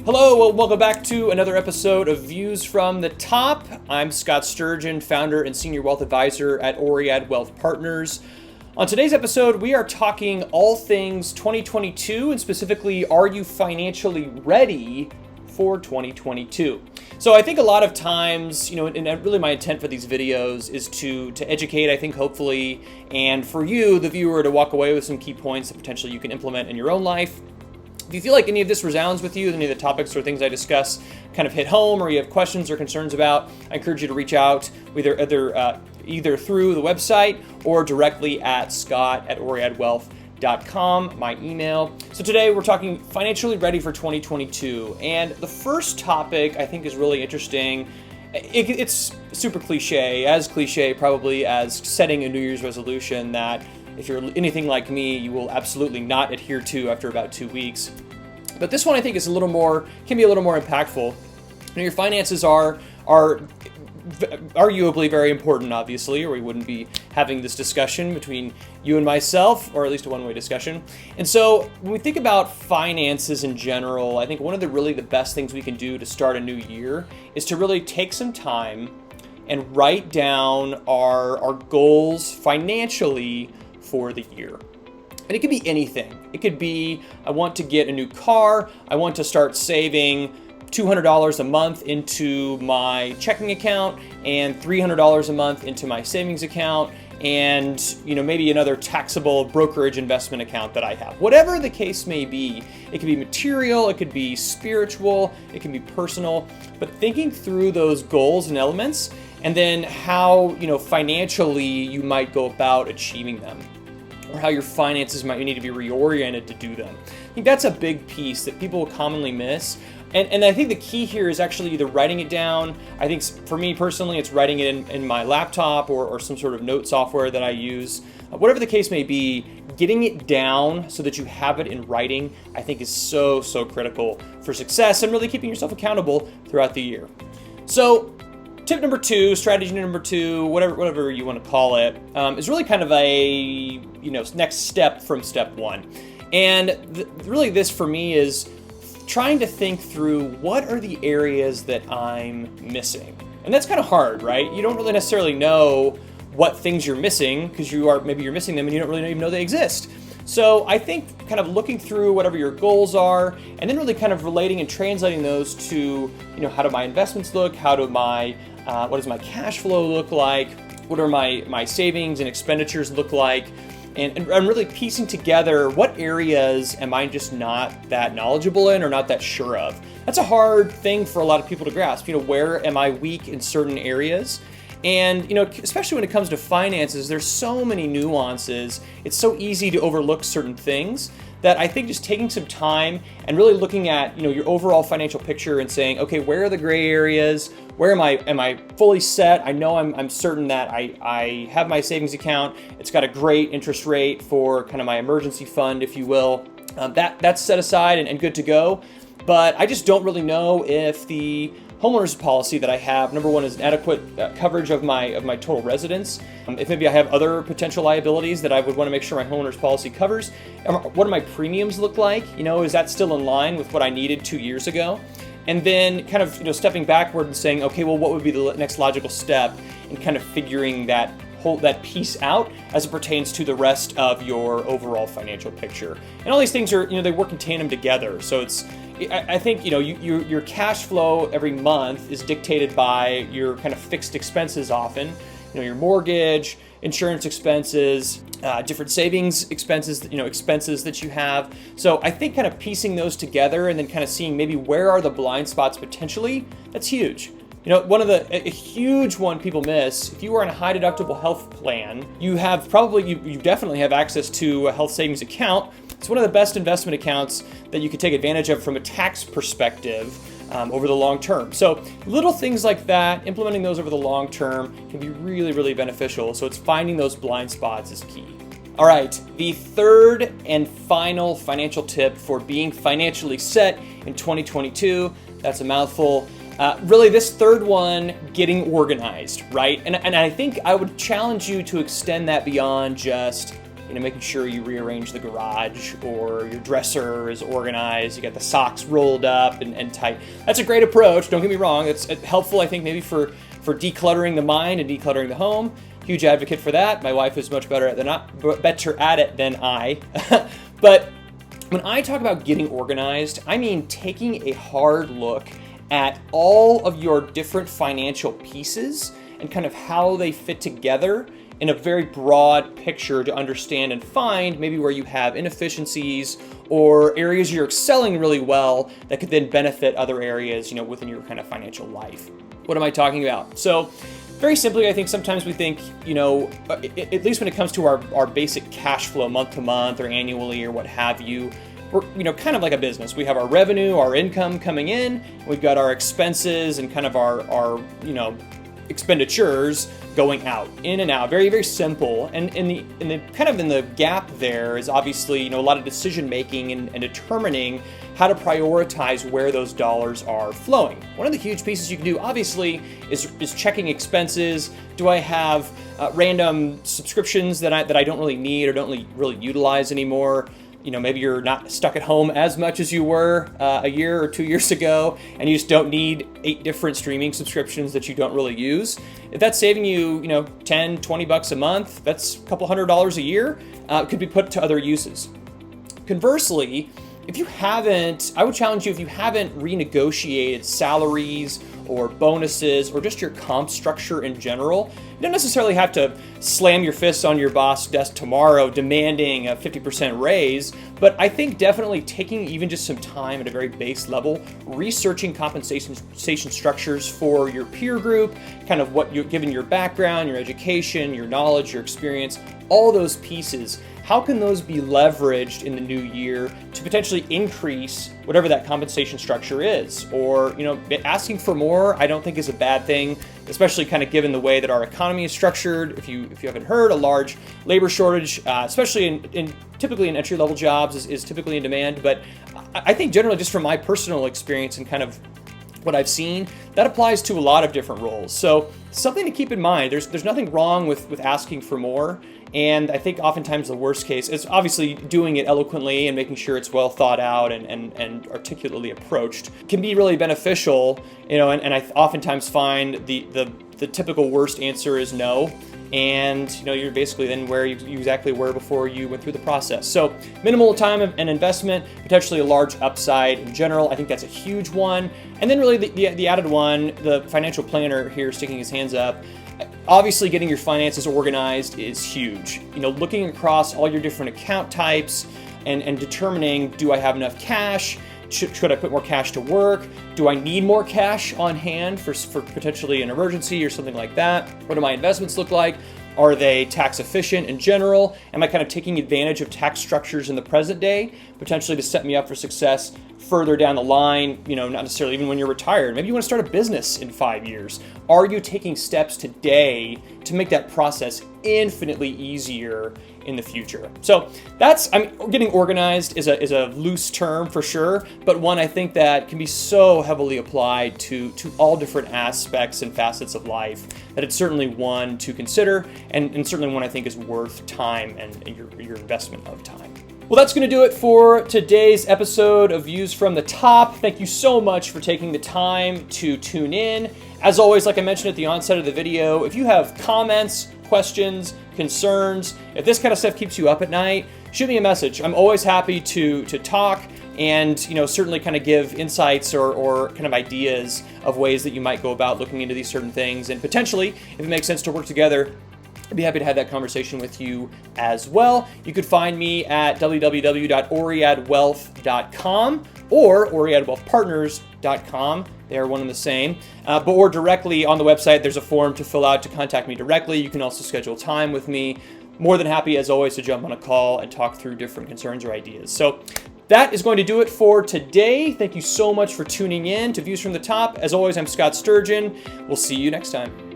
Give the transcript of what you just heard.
Hello, well, welcome back to another episode of Views from the Top. I'm Scott Sturgeon, founder and senior wealth advisor at Oread Wealth Partners. On today's episode, we are talking all things 2022, and specifically, are you financially ready for 2022? So I think a lot of times, and really my intent for these videos is to educate, I think, hopefully, and for you, the viewer, to walk away with some key points that potentially you can implement in your own life. If you feel like any of this resounds with you, any of the topics or things I discuss kind of hit home, or you have questions or concerns about, I encourage you to reach out either through the website or directly at scott@oreadwealth.com, my email. So today we're talking financially ready for 2022. And the first topic I think is really interesting. It's super cliche probably as setting a New Year's resolution that if you're anything like me, you will absolutely not adhere to after about 2 weeks. But this one I think is can be a little more impactful. Your finances are arguably very important, obviously, or we wouldn't be having this discussion between you and myself, or at least a one-way discussion. And so when we think about finances in general, I think one of the best things we can do to start a new year is to really take some time and write down our goals financially for the year. And it could be anything. It could be, I want to get a new car. I want to start saving $200 a month into my checking account and $300 a month into my savings account, and maybe another taxable brokerage investment account that I have. Whatever the case may be, it could be material, it could be spiritual, it can be personal, but thinking through those goals and elements, and then how financially you might go about achieving them, or how your finances might need to be reoriented to do them. I think that's a big piece that people commonly miss. And I think the key here is actually either writing it down. I think for me personally, it's writing it in my laptop or some sort of note software that I use. Whatever the case may be, getting it down so that you have it in writing, I think is so critical for success and really keeping yourself accountable throughout the year. So tip number 2, strategy number 2, whatever you want to call it, is really kind of a next step from step 1. And really this for me is trying to think through what are the areas that I'm missing. And that's kind of hard, right? You don't really necessarily know what things you're missing because maybe you're missing them and you don't really even know they exist. So I think kind of looking through whatever your goals are, and then really kind of relating and translating those to, how do my investments look? How do what does my cash flow look like? What are my savings and expenditures look like? And I'm really piecing together what areas am I just not that knowledgeable in or not that sure of. That's a hard thing for a lot of people to grasp. Where am I weak in certain areas? And, especially when it comes to finances, there's so many nuances. It's so easy to overlook certain things that I think just taking some time and really looking at, your overall financial picture and saying, okay, where are the gray areas? Where am I fully set? I know I'm certain that I have my savings account. It's got a great interest rate for kind of my emergency fund, if you will. That's set aside and good to go. But I just don't really know if the homeowner's policy that I have, number one, is an adequate coverage of my total residence. If maybe I have other potential liabilities that I would want to make sure my homeowner's policy covers. What do my premiums look like? Is that still in line with what I needed 2 years ago? And then kind of stepping backward and saying, okay, well, what would be the next logical step in kind of figuring that piece out as it pertains to the rest of your overall financial picture. And all these things are, they work in tandem together. So I think, your cash flow every month is dictated by your kind of fixed expenses often, your mortgage, insurance expenses, different savings expenses, expenses that you have. So I think kind of piecing those together and then kind of seeing maybe where are the blind spots potentially, that's huge. A huge one people miss, if you are on a high deductible health plan, you definitely have access to a health savings account. It's one of the best investment accounts that you could take advantage of from a tax perspective over the long term. So little things like that, implementing those over the long term can be really beneficial. So it's finding those blind spots is key. All right, the third and final financial tip for being financially set in 2022, that's a mouthful. Really, this third one, getting organized, right? And I think I would challenge you to extend that beyond just making sure you rearrange the garage or your dresser is organized, you got the socks rolled up and tight. That's a great approach, don't get me wrong. It's helpful, I think, maybe for decluttering the mind and decluttering the home. Huge advocate for that. My wife is much better at it than I. But when I talk about getting organized, I mean taking a hard look at all of your different financial pieces and kind of how they fit together in a very broad picture to understand and find maybe where you have inefficiencies or areas you're excelling really well that could then benefit other areas, within your kind of financial life. What am I talking about? So very simply, I think sometimes we think, at least when it comes to our basic cash flow month to month or annually or what have you, we're, kind of like a business. We have our revenue, our income coming in, we've got our expenses and kind of our expenditures going out, in and out. Very, very simple. And in the gap there is obviously, a lot of decision making and determining how to prioritize where those dollars are flowing. One of the huge pieces you can do, obviously, is checking expenses. Do I have random subscriptions that I don't really need or don't really utilize anymore? Maybe you're not stuck at home as much as you were a year or 2 years ago, and you just don't need 8 different streaming subscriptions that you don't really use. If that's saving you, $10, $20 a month, that's a couple $100 a year. It could be put to other uses. Conversely, I would challenge you, if you haven't renegotiated salaries or bonuses or just your comp structure in general, you don't necessarily have to slam your fists on your boss's desk tomorrow demanding a 50% raise, but I think definitely taking even just some time at a very base level, researching compensation structures for your peer group, kind of what you're given your background, your education, your knowledge, your experience, all those pieces. How can those be leveraged in the new year to potentially increase whatever that compensation structure is? Or, asking for more, I don't think is a bad thing, especially kind of given the way that our economy is structured. If you haven't heard, a large labor shortage, especially typically in entry-level jobs, is typically in demand. But I think generally, just from my personal experience and kind of what I've seen, that applies to a lot of different roles. So something to keep in mind. There's nothing wrong with asking for more. And I think oftentimes the worst case is obviously doing it eloquently and making sure it's well thought out and articulately approached can be really beneficial, and I oftentimes find the typical worst answer is no. And you're basically then where you exactly were before you went through the process. So minimal time and investment, potentially a large upside in general. I think that's a huge one. And then really the added one, the financial planner here sticking his hands up. Obviously, getting your finances organized is huge. Looking across all your different account types and determining, do I have enough cash? Should I put more cash to work? Do I need more cash on hand for potentially an emergency or something like that? What do my investments look like? Are they tax efficient in general? Am I kind of taking advantage of tax structures in the present day, potentially to set me up for success further down the line, not necessarily even when you're retired. Maybe you want to start a business in 5 years. Are you taking steps today to make that process infinitely easier in the future? So getting organized is a loose term for sure, but one I think that can be so heavily applied to all different aspects and facets of life that it's certainly one to consider and certainly one I think is worth time and your investment of time. Well, that's going to do it for today's episode of Views from the Top. Thank you so much for taking the time to tune in. As always, like I mentioned at the onset of the video, if you have comments, questions, concerns, if this kind of stuff keeps you up at night, shoot me a message. I'm always happy to talk and certainly kind of give insights or kind of ideas of ways that you might go about looking into these certain things. And potentially, if it makes sense to work together, I'd be happy to have that conversation with you as well. You could find me at www.oreadwealth.com or oreadwealthpartners.com. They are one and the same. Or directly on the website, there's a form to fill out to contact me directly. You can also schedule time with me. More than happy, as always, to jump on a call and talk through different concerns or ideas. So that is going to do it for today. Thank you so much for tuning in to Views from the Top. As always, I'm Scott Sturgeon. We'll see you next time.